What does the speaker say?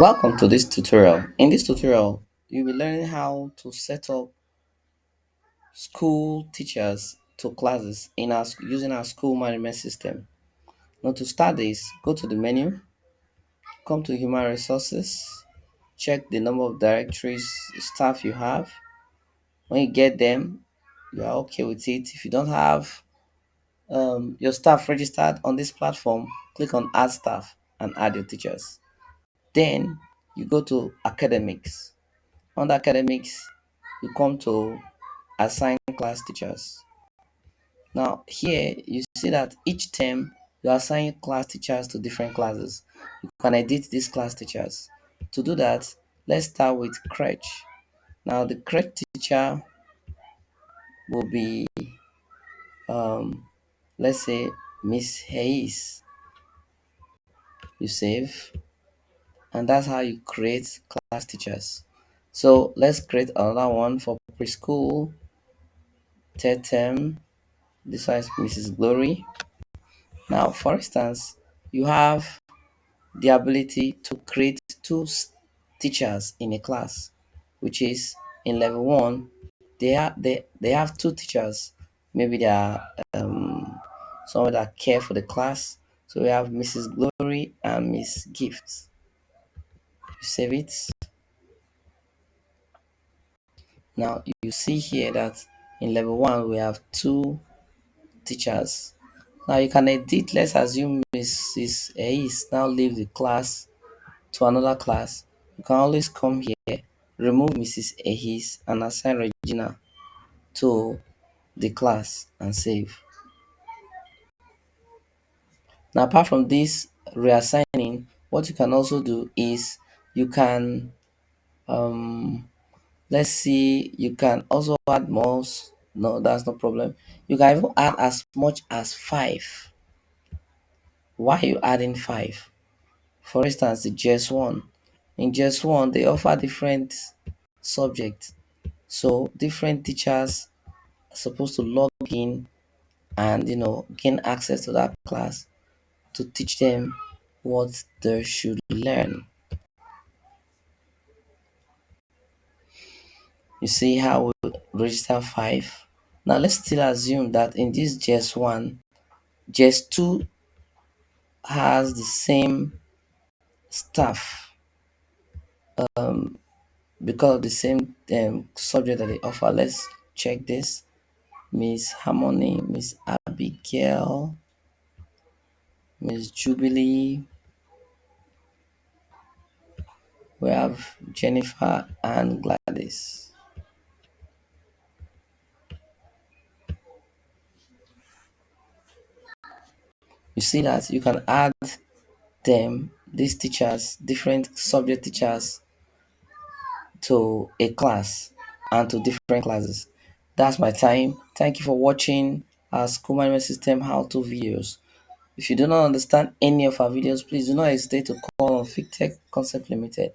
Welcome to this tutorial. In this tutorial, you'll be learning how to set up school teachers to classes in our using our school management system. Now to start this, go to the menu, come to human resources, check the number of directories staff you have. When you get them, you are okay with it. If you don't have your staff registered on this platform, click on add staff and add your teachers. Then you go to academics. Under academics, you come to assign class teachers. Now here you see that each term you assign class teachers to different classes. You can edit these class teachers. To do that, let's start with crèche. Now the crèche teacher will be let's say Miss Hayes. You save, and that's how you create class teachers. So let's create another one for preschool, third term. This one is Mrs. Glory. Now, for instance, you have the ability to create teachers in a class, which is in level one, they have two teachers. Maybe they are someone that care for the class. So we have Mrs. Glory and Miss Gift. You save it. Now you see here that in level one we have two teachers. Now you can edit. Let's assume Mrs. Ace now leave the class to another class. You can always come here, remove Mrs. Ahis and assign Regina to the class and save. Now apart from this reassigning, what you can also do is you can let's see, you can also add more. No, that's no problem. You can even add as much as five. Why are you adding five? For instance, the JS one. In JS one, they offer different subjects. So different teachers are supposed to log in and gain access to that class to teach them what they should learn. You see how we register five. Now let's still assume that in this JS one, JS two has the same staff because of the same subject that they offer. Let's check this. Miss Harmony, Miss Abigail, Miss Jubilee, we have Jennifer and Gladys. You see that you can add them, these teachers, different subject teachers, to a class and to different classes. That's my time. Thank you for watching our school management system how-to videos. If you do not understand any of our videos, please do not hesitate to call on FigTech Concept Limited